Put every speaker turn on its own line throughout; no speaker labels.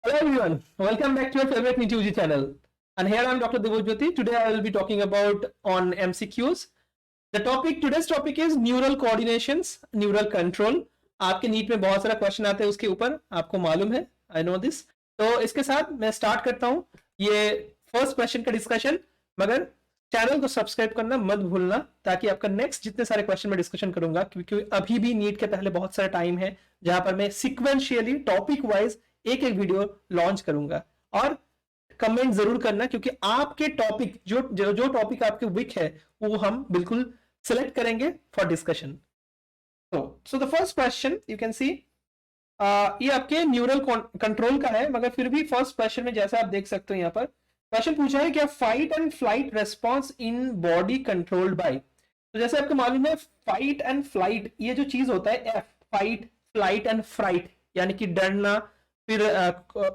Hello everyone, welcome back to your favorite NeetUG channel. And here I am Dr. Devojyoti. Today I will be talking about on MCQs. Today's topic is neural coordinations, neural control. आपके NEET में बहुत सारा question आते हैं उसके ऊपर, आपको मालूम है, आई नो दिस. तो इसके साथ मैं स्टार्ट करता हूँ ये फर्स्ट क्वेश्चन का डिस्कशन. मगर चैनल को सब्सक्राइब करना मत भूलना ताकि आपका नेक्स्ट जितने सारे क्वेश्चन में डिस्कशन करूंगा, क्योंकि अभी भी नीट के पहले बहुत सारा टाइम है जहां पर मैं सिक्वेंशियली टॉपिक वाइज एक एक वीडियो लॉन्च करूंगा. और कमेंट जरूर करना क्योंकि आपके टॉपिक जो टॉपिक आपके वीक है वो हम बिल्कुल सिलेक्ट करेंगे for discussion. So the first question you can see ये आपके न्यूरल कंट्रोल का है, मगर फिर भी फर्स्ट क्वेश्चन में जैसा आप देख सकते हो यहाँ पर क्वेश्चन पूछा है क्या fight and flight response in body controlled by. तो जैसे आपको मालूम है फाइट एंड फ्लाइट ये जो चीज होता है, फाइट फ्लाइट एंड फ्राइट यानी कि डरना, फिर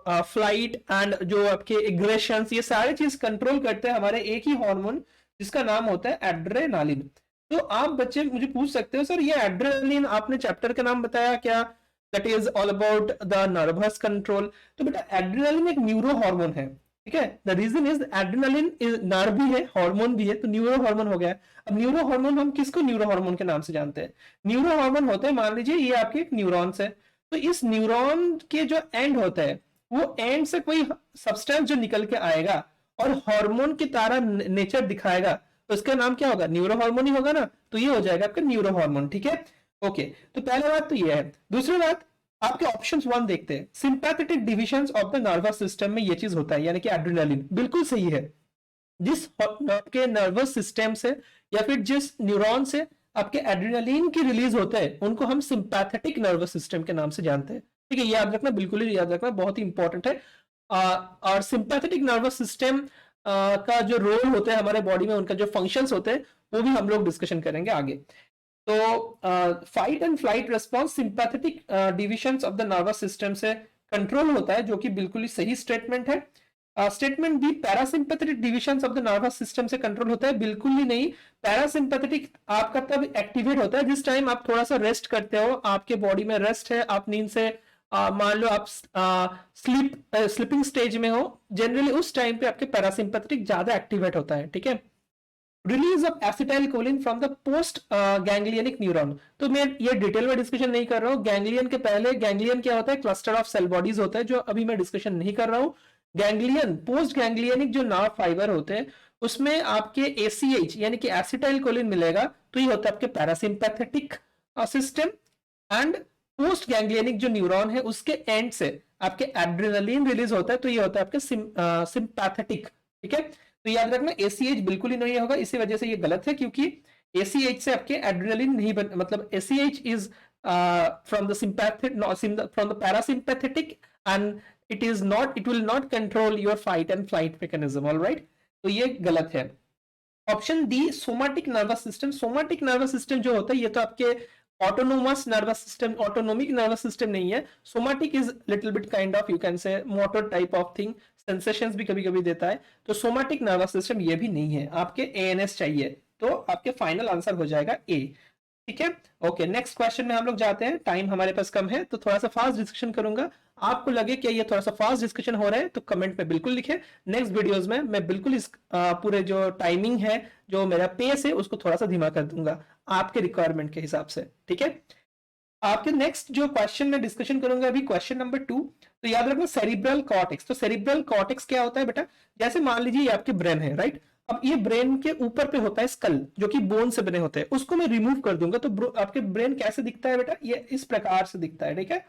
फ्लाइट एंड जो आपके एग्रेशन, ये सारे चीज कंट्रोल करते हैं हमारे एक ही हार्मोन जिसका नाम होता है एड्रेनालिन. तो आप बच्चे मुझे पूछ सकते हो सर ये एड्रेनालिन आपने चैप्टर का नाम बताया क्या, that is all about the nervous control. तो बेटा एड्रेनालिन एक न्यूरो हार्मोन है, ठीक है. The reason is adrenaline is nerve भी है, हार्मोन भी है, तो न्यूरो हार्मोन हो गया. अब न्यूरो हार्मोन हम किसको न्यूरो हार्मोन के नाम से जानते हैं? न्यूरो हार्मोन होते हैं, मान लीजिए ये आपके एक न्यूरॉन्स है, तो इस न्यूरॉन के जो एंड होता है वो एंड से कोई सब्सटेंस जो निकल के आएगा और हार्मोन की तरह नेचर दिखाएगा, तो इसका नाम क्या होगा? न्यूरो हार्मोन ही होगा ना. तो ये हो जाएगा आपका न्यूरो हार्मोन, ठीक है. ओके, तो पहला बात तो ये है. दूसरी बात आपके ऑप्शन 1 देखते हैं. Sympathetic divisions of the nervous system में ये चीज होता है यानी कि एड्रेनालिन. बिल्कुल सही है. जिस आपके नर्वस सिस्टम से या फिर जिस न्यूरॉन से आपके एड्रेनालिन की रिलीज होता है उनको हम सिंपैथेटिक नर्वस सिस्टम के नाम से जानते हैं, ठीक है. याद रखना, बिल्कुल ही याद रखना, बहुत ही इंपॉर्टेंट है. और सिंपैथेटिक नर्वस सिस्टम का जो रोल होता है हमारे बॉडी में, उनका जो फंक्शंस होते हैं वो भी हम लोग डिस्कशन करेंगे आगे. तो fight and flight response sympathetic divisions of the nervous system से कंट्रोल होता है, जो कि बिल्कुल ही सही स्टेटमेंट है. Statement B parasympathetic divisions of the nervous system से कंट्रोल होता है. बिल्कुल ही नहीं. पैरासिम्पैथेटिक आपका तब एक्टिवेट होता है जिस टाइम आप थोड़ा सा रेस्ट करते हो, आपके बॉडी में रेस्ट है, आप नींद से मान लो आप स्लीपिंग स्टेज में हो, जनरली उस टाइम पे आपके पैरासिम्पैथेटिक ज्यादा एक्टिवेट होता है, ठीक है. Release of acetyl choline from the post ganglionic neuron. तो मैं ये डिटेल में डिस्कशन नहीं कर रहा हूँ. गैंग्लियन के पहले गैंग्लियन क्या होता है? क्लस्टर ऑफ सेल बॉडीज होता है, जो अभी मैं डिस्कशन नहीं कर रहा हूँ. गैंग्लियन पोस्ट गैंग्लियनिक जो नर्व फाइबर होते हैं उसमें आपके एसीएच यानी कि एसिटाइल कोलिन मिलेगा, तो ये होता है आपके parasympathetic system. And post ganglionic जो न्यूरॉन है उसके एंड से आपके एड्रेनालिन रिलीज होता है, तो ये होता है आपके सिंपैथेटिक, ठीक है. तो याद रखना एसीएच बिल्कुल ही नहीं होगा, इसी वजह से ये गलत है, क्योंकि एसीएच से आपके एड्रेनालिन नहीं बन, मतलब ACH is from the sympathetic from the parasympathetic and it will not control your fight and flight mechanism, all right. तो ये गलत है. Option D somatic nervous system. Somatic nervous system जो होता है ये तो आपके autonomous nervous system, autonomic nervous system नहीं है. Somatic is little bit kind of you can say motor type of thing, sensations भी कभी कभी देता है. तो सोमैटिक नर्वस सिस्टम ये भी नहीं है. आपके एएनएस चाहिए, तो आपके फाइनल आंसर हो जाएगा ए, ठीक है. ओके, नेक्स्ट क्वेश्चन में हम लोग जाते हैं. टाइम हमारे पास कम है तो थोड़ा सा फास्ट डिस्कशन करूंगा. आपको लगे कि ये थोड़ा सा फास्ट डिस्कशन हो रहा है तो कमेंट में बिल्कुल लिखे. नेक्स्ट वीडियोस में मैं बिल्कुल इस पूरे जो टाइमिंग है, जो मेरा पेस है, उसको थोड़ा सा धीमा कर दूंगा आपके रिक्वायरमेंट के हिसाब से, ठीक है. आपके नेक्स्ट जो क्वेश्चन में डिस्कशन करूंगा अभी क्वेश्चन नंबर 2. तो याद रखना सेरिब्रल कॉर्टेक्स. तो सेरिब्रल कॉर्टेक्स क्या होता है बेटा? जैसे मान लीजिए ये आपके ब्रेन है, राइट. अब ये ब्रेन के ऊपर पे होता है स्कल, जो कि बोन से बने होते हैं. उसको मैं रिमूव कर दूंगा तो आपके ब्रेन कैसे दिखता है बेटा? ये इस प्रकार से दिखता है, ठीक है.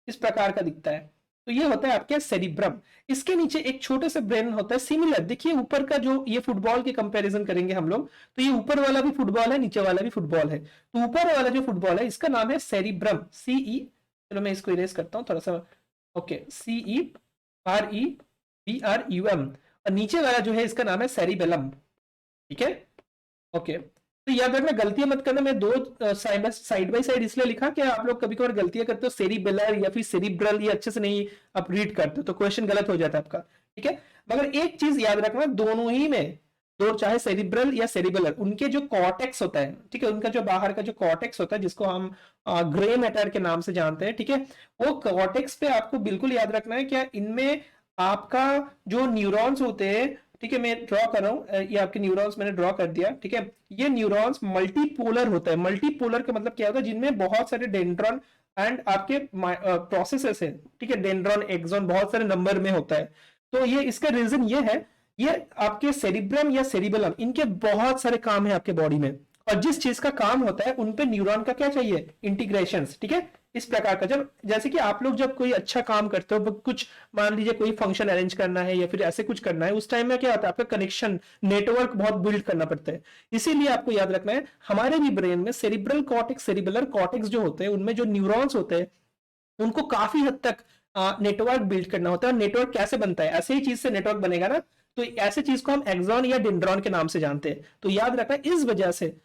इस प्रकार का दिखता है. तो ये होता है आपके सेरिब्रम. इसके नीचे एक छोटे से ब्रेन होता है सिमिलर. देखिए ऊपर का जो ये फुटबॉल की कंपैरिजन करेंगे हम लोग, तो ये ऊपर वाला भी फुटबॉल है, नीचे वाला भी फुटबॉल है. तो ऊपर वाला जो फुटबॉल है इसका नाम है सेरिब्रम, सीई. चलो मैं इसको इरेज करता हूँ थोड़ा सा. Okay, CEREBRUM. और नीचे वाला जो है इसका नाम है सेरिबेलम, ठीक है. ओके, तो याद रखना गलतियां मत करना. मैं दो साइड बाय साइड इसलिए लिखा कि आप लोग कभी कभार गलतियां करते हो, सेरिबेलर या फिर सेरिब्रल, ये अच्छे से नहीं आप रीड करते हो तो क्वेश्चन गलत हो जाता है आपका, ठीक है. मगर एक चीज याद रखना, दोनों ही में तो चाहे सेरिब्रल या सेरिबेलर, उनके जो कॉर्टेक्स होता है, ठीक है, उनका जो बाहर का जो कॉर्टेक्स होता है जिसको हम ग्रे मैटर के नाम से जानते हैं, ठीक है, वो कॉर्टेक्स पे आपको बिल्कुल याद रखना है क्या इनमें आपका जो न्यूरॉन्स होते हैं, ठीक है, मैं ड्रॉ कर रहा हूं, ये आपके न्यूरॉन्स मैंने ड्रॉ कर दिया, ठीक है, ये न्यूरॉन्स मल्टीपोलर होता है। मल्टीपोलर का मतलब क्या होता है, जिनमें बहुत सारे डेंड्रॉन एंड आपके प्रोसेसेस है, ठीक है, डेंड्रॉन एक्सॉन बहुत सारे नंबर में होता है। तो ये इसका रीजन ये है, ये आपके सेरिब्रम या सेरिबेलम, इनके बहुत सारे काम है आपके बॉडी में, और जिस चीज का काम होता है उन पे न्यूरॉन का क्या चाहिए, इंटीग्रेशन, ठीक है, इस प्रकार का। जब जैसे कि आप लोग जब कोई अच्छा काम करते हो, कुछ मान लीजिए कोई फंक्शन अरेंज करना है या फिर ऐसे कुछ करना है, उस टाइम में क्या होता है, आपका कनेक्शन नेटवर्क बहुत बिल्ड करना पड़ता है। इसीलिए आपको याद रखना है हमारे भी ब्रेन में सेरिब्रल कॉर्टेक्स, सेरिबेलर कॉर्टेक्स जो होते हैं, उनमें जो न्यूरॉन्स होते हैं उनको काफी हद तक नेटवर्क बिल्ड करना होता है। और नेटवर्क कैसे बनता है, ऐसे ही चीज से नेटवर्क बनेगा ना, तो ऐसे चीज को हम एक्सॉन या डेंड्रॉन के नाम से जानते हैं। तो याद रखना इस वजह से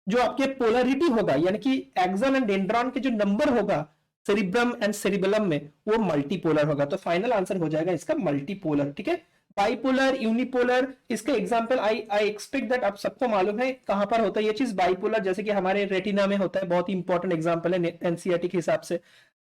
जो आपके पोलरिटी होगा, यानी कि एक्सॉन एंड डेंड्रॉन के जो नंबर होगा सेरिब्रम एंड सेरिबेलम में, वो मल्टीपोलर होगा। तो फाइनल आंसर हो जाएगा इसका मल्टीपोलर, ठीक है। बाइपोलर, यूनिपोलर, इसके एग्जांपल आई एक्सपेक्ट दैट आप सबको मालूम है कहां पर होता है ये चीज। बाइपोलर जैसे कि हमारे रेटिना में होता है, बहुत ही इंपॉर्टेंट एग्जांपल है एनसीईआरटी के हिसाब से।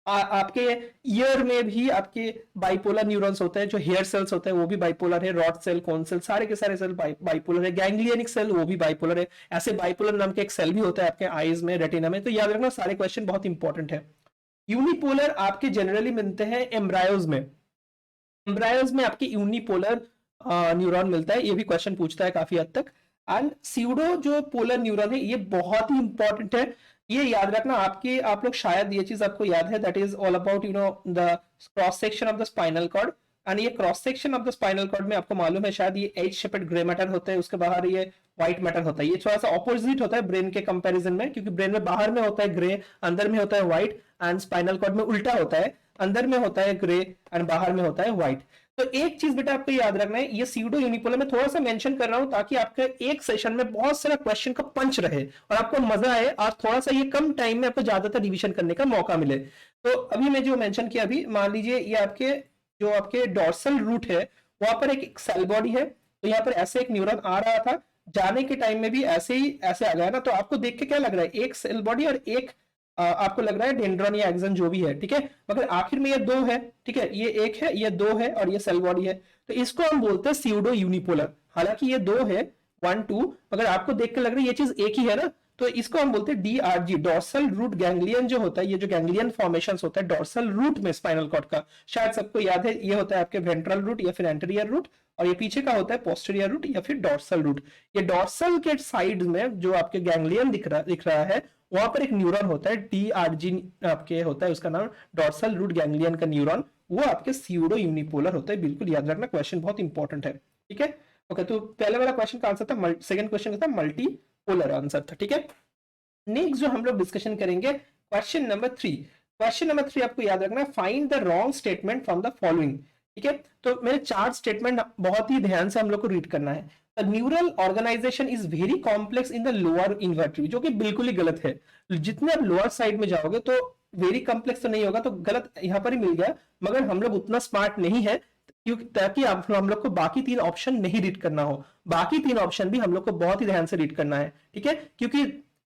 आपके ईयर में भी आपके बाइपोलर न्यूरॉन्स होते हैं, जो हेयर सेल्स होते हैं वो भी बाइपोलर है, रॉड सेल, कोन सेल, सारे के सारे सेल बाइपोलर है। गैंग्लियनिक सेल वो भी बाइपोलर है। ऐसे बाइपोलर नाम के एक सेल भी होता है आपके आईज में, रेटिना में। तो याद रखना सारे क्वेश्चन बहुत इंपॉर्टेंट है। यूनिपोलर आपके जनरली मिलते हैं एम्ब्रायोज में, एम्ब्रायोज में आपकी यूनिपोलर न्यूरॉन मिलता है, ये भी क्वेश्चन पूछता है काफी हद तक। एंड सीउडो जो पोलर न्यूरॉन है ये बहुत ही इंपॉर्टेंट है, ये याद रखना। आप लोग शायद ये चीज आपको याद है, that is all about the cross section of the spinal cord. And ये cross section of the spinal cord में आपको मालूम है शायद ये एज शेपेड ग्रे मैटर होता है, उसके बाहर ये व्हाइट मैटर होता है। ये थोड़ा सा ऑपोजिट होता है ब्रेन के कंपैरिजन में, क्योंकि ब्रेन में बाहर में होता है ग्रे, अंदर में होता है व्हाइट, एंड स्पाइनल कॉर्ड में उल्टा होता है, अंदर में होता है ग्रे एंड बाहर में होता है व्हाइट। तो एक चीज बेटा आपको याद रखना है, ये सीउडो यूनिपोलर में थोड़ा सा मेंशन कर रहा हूं ताकि आपके एक सेशन में बहुत सारा क्वेश्चन का पंच रहे और आपको मजा आए, और थोड़ा सा ये कम टाइम में आपको ज्यादातर रिवीजन करने का मौका मिले। तो अभी मैं जो मेंशन किया, अभी मान लीजिए ये आपके जो आपके डॉर्सल रूट है, वहां पर एक सेल बॉडी है, तो यहाँ पर ऐसे एक न्यूरॉन आ रहा था, जाने के टाइम में भी ऐसे ही ऐसे आ गया ना। तो आपको देख के क्या लग रहा है, एक सेल बॉडी और एक आपको लग रहा है डेंड्रॉन या एक्सन जो भी है, ठीक है, मगर आखिर में ये दो है, ठीक है, ये एक है, ये दो है, और ये सेल बॉडी है। तो इसको हम बोलते हैं सीउडो यूनिपोलर। हालांकि ये दो है, 1 2, मगर आपको देख के लग रहा है ये चीज एक ही है ना, तो इसको हम बोलते हैं डीआरजी, डॉर्सल रूट गैंग्लियन जो होता है, ये जो गैंग्लियन फॉर्मेशन होता है डॉर्सल रूट में स्पाइनल कॉर्ड का, शायद सबको याद है, ये होता है आपके वेंट्रल रूट या फिर एंटीरियर रूट, और ये पीछे का होता है पोस्टीरियर रूट या फिर डॉर्सल रूट। ये डॉर्सल के साइड में जो आपके गैंग्लियन दिख रहा है, वहां पर एक न्यूरॉन होता है डीआरजी आपके होता है, उसका नाम डॉर्सल रूट गैंग्लियन का न्यूरॉन, वो आपके सीउडो यूनिपोलर होता है। बिल्कुल याद रखना, क्वेश्चन बहुत इंपॉर्टेंट है, ठीक है। ओके, तो पहले वाला क्वेश्चन का आंसर था, सेकंड क्वेश्चन का था मल्टीपोलर आंसर था, ठीक है। नेक्स्ट जो हम लोग डिस्कशन करेंगे, क्वेश्चन नंबर 3। क्वेश्चन नंबर 3 आपको याद रखना है, find the wrong statement from the following, ठीक है। तो मेरे 4 स्टेटमेंट बहुत ही ध्यान से हम लोग को रीड करना है। Neural organisation is very complex in the lower invertebrate, जो कि बिल्कुल ही गलत है। जितने आप लोअर साइड में जाओगे तो वेरी कॉम्प्लेक्स तो नहीं होगा, तो गलत यहाँ पर ही मिल गया। मगर हम लोग उतना स्मार्ट नहीं है, क्योंकि ताकि हम लोग को बाकी 3 ऑप्शन नहीं रीड करना हो। बाकी 3 ऑप्शन भी हम लोग को बहुत ही ध्यान से रीड करना है, ठीक है, क्योंकि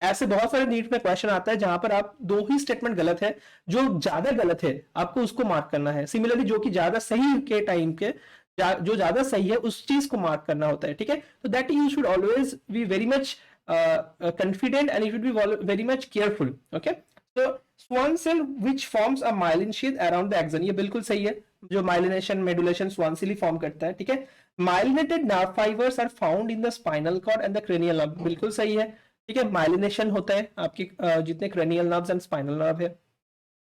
ऐसे बहुत सारे नीट में क्वेश्चन आता है जहां पर आप 2 ही स्टेटमेंट गलत है, जो ज्यादा गलत है आपको उसको मार्क करना है। सिमिलरली जो कि ज्यादा सही के टाइम के जो ज्यादा सही है उस चीज को मार्क करना होता है, ठीक है। तो that you should always be very much confident and you should be very much careful, okay। so swan cell which forms a myelin sheath around the axon, ये बिल्कुल सही है, जो माइलिनेशन मेडुलेशन स्वान सेल ही form करता है, ठीक है। Myelinated nerve fibres are found in the spinal cord and the cranial nerve, बिल्कुल सही है, ठीक है। माइलिनेशन होता है आपके जितने cranial nerves and spinal nerve है।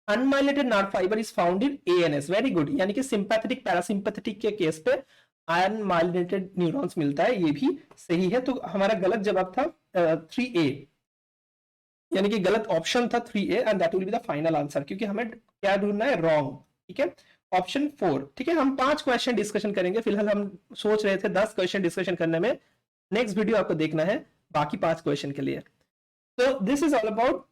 Unmyelinated nerve fibre is found in ANS, very good, यानी कि सिंपैथेटिक पैरासिम्पैथेटिक के केस पे अनमाइलिनेटेड न्यूरॉन्स मिलता है, ये भी सही है। तो हमारा गलत जवाब था 3A, यानी कि गलत ऑप्शन था 3A, and that will be the final answer, क्योंकि हमें क्या ढूंढना है, रॉन्ग, ठीक है। ऑप्शन 4, ठीक है। हम 5 क्वेश्चन डिस्कशन करेंगे, फिलहाल हम सोच रहे थे 10 क्वेश्चन डिस्कशन करने में। नेक्स्ट वीडियो आपको देखना है बाकी 5 क्वेश्चन के लिए। So this is all about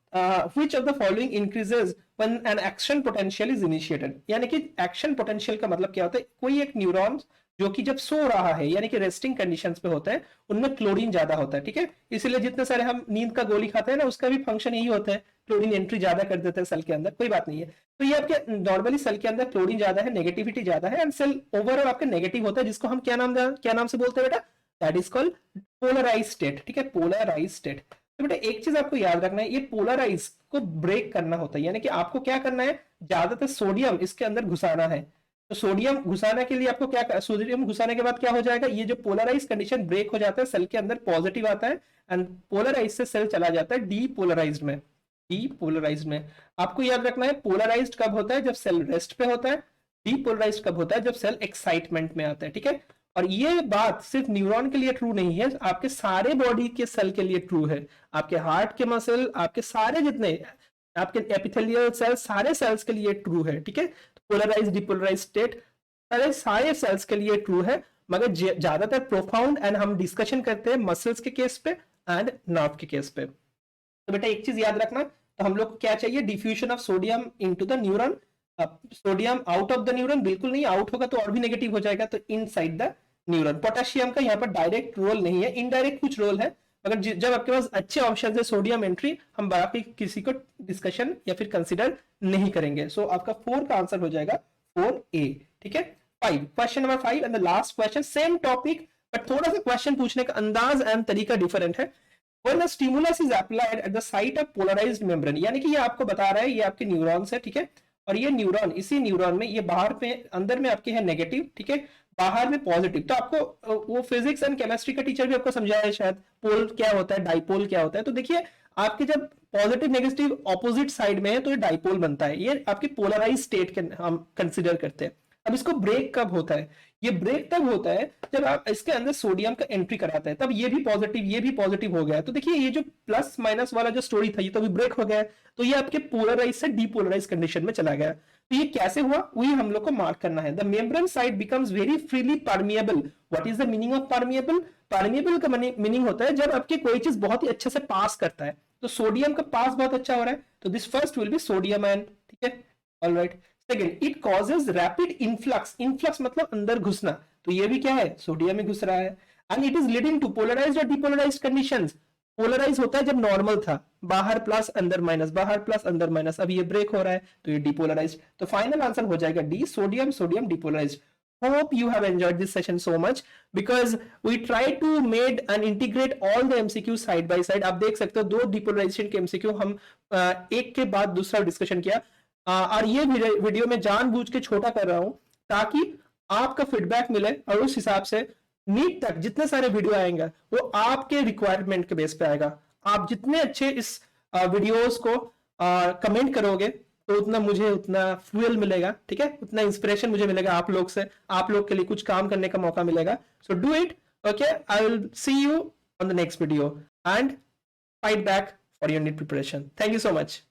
which of the following increases when an action potential is initiated, यानी कि action potential का मतलब क्या होता है, कोई एक न्यूरॉन जो कि जब सो रहा है यानी कि रेस्टिंग कंडीशंस पे होता है, उनमें क्लोरीन ज्यादा होता है, ठीक है। इसीलिए जितने सारे हम नींद का गोली खाते हैं ना, उसका भी फंक्शन यही होता है, क्लोरीन एंट्री ज्यादा कर देते हैं सेल के अंदर, कोई बात नहीं है। तो ये आपके नॉर्मली सेल के अंदर क्लोरीन ज्यादा है, नेगेटिविटी ज्यादा है, एंड सेल ओवरऑल आपके नेगेटिव होता है, जिसको हम क्या नाम से बोलते हैं बेटा, that is called polarise state, ठीक है, पोलराइज स्टेट। तो बेटा एक चीज आपको याद रखना है, ये पोलराइज को ब्रेक करना होता है, यानी कि आपको क्या करना है, ज्यादातर सोडियम इसके अंदर घुसाना है। तो सोडियम घुसाने के लिए आपको क्या, सोडियम घुसाने के बाद क्या हो जाएगा, ये जो पोलराइज कंडीशन ब्रेक हो जाता है, सेल के अंदर पॉजिटिव आता है, एंड पोलराइज से सेल चला जाता है डीपोलराइज्ड में। डीपोलराइज्ड में आपको याद रखना है, पोलराइज्ड कब होता है, जब सेल रेस्ट पे होता है, डीपोलराइज्ड कब होता है, जब सेल एक्साइटमेंट में आता है, ठीक है। और ये बात सिर्फ न्यूरॉन के लिए ट्रू नहीं है, आपके सारे बॉडी के सेल के लिए ट्रू है, आपके हार्ट के मसल, आपके सारे जितने आपके एपिथेलियल सेल्स, सारे सेल्स के लिए ट्रू है, ठीक है। पोलराइज डिपोलराइज स्टेट सारे सेल्स के लिए ट्रू है, मगर ज्यादातर प्रोफाउंड एंड हम डिस्कशन करते हैं मसल्स के केस पे एंड नर्व के केस पे। तो बेटा एक चीज याद रखना, तो हम लोग को क्या चाहिए, diffusion of sodium into the neuron. Sodium out of the neuron बिल्कुल नहीं, आउट होगा तो और भी नेगेटिव हो जाएगा, तो इनसाइड द न्यूरॉन। पोटेशियम का यहाँ पर डायरेक्ट रोल नहीं है, इनडायरेक्ट कुछ रोल है, मगर जब आपके पास अच्छे ऑप्शन है सोडियम एंट्री, हम बाकी किसी को डिस्कशन या फिर कंसिडर नहीं करेंगे। सो आपका 4 का आंसर हो जाएगा 4A, ठीक है। 5, question number 5 and the last question, same topic but थोड़ा सा क्वेश्चन पूछने का अंदाज एंड तरीका डिफरेंट है। When a stimulus is applied at the site of polarized membrane, यानी कि ये आपको बता रहा है, ये आपके न्यूरॉन्स है, ठीक है, और ये न्यूरॉन, इसी न्यूरॉन में ये बाहर पे अंदर में आपके है नेगेटिव, ठीक है, बाहर में पॉजिटिव। तो आपको वो फिजिक्स एंड केमिस्ट्री का टीचर भी आपको समझाया है शायद, पोल क्या होता है, डाइपोल क्या होता है। तो देखिए आपके जब पॉजिटिव नेगेटिव ऑपोजिट साइड में है तो ये डाइपोल बनता है, ये आपकी पोलराइज स्टेट के हम कंसिडर करते हैं। अब इसको ब्रेक कब होता है, ये ब्रेक तब होता है जब आप इसके अंदर सोडियम का एंट्री कराते हैं, तब ये भी पॉजिटिव हो गया। तो देखिए ये जो प्लस माइनस वाला जो स्टोरी था, ये तो भी ब्रेक हो गया, तो ये आपके पोलराइज से डीपोलराइज कंडीशन में चला गया। तो ये कैसे हुआ, वही हम लोग को मार्क करना है। The membrane side becomes very freely permeable. What is the meaning of permeable? Permeable का मीनिंग होता है जब आपके कोई चीज बहुत ही अच्छे से पास करता है, तो सोडियम का पास बहुत अच्छा हो रहा है, तो this first will be sodium ion, ठीक है, alright. Second, it causes rapid influx, influx मतलब अंदर घुसना, तो ये भी क्या है, सोडियम में घुस रहा है। And it is leading to polarised और डिपोलराइज्ड कंडीशंस। पोलराइज होता है जब नॉर्मल था, बाहर प्लस अंदर माइनस, बाहर प्लस अंदर माइनस, अब ये ब्रेक हो रहा है तो ये डिपोलराइज्ड। तो फाइनल आंसर हो जाएगा D, sodium sodium depolarised. Hope you have enjoyed this session so much because we try to made and integrate all the MCQ side by side. आप देख सकते हो 2 डिपोलराइजेशन के MCQ हम एक के बाद दूसरा डिस्कशन किया, और ये वीडियो में जानबूझ के छोटा कर रहा हूं ताकि आपका फीडबैक मिले, और उस हिसाब से नीट तक जितने सारे वीडियो आएंगे वो आपके रिक्वायरमेंट के बेस पे आएगा। आप जितने अच्छे इस वीडियोस को कमेंट करोगे तो उतना मुझे उतना फ्यूल मिलेगा, ठीक है, उतना इंस्पिरेशन मुझे मिलेगा आप लोग से, आप लोग के लिए कुछ काम करने का मौका मिलेगा। So do it, okay. I will see you on the next video and fight back for your NEET preparation. Thank you so much.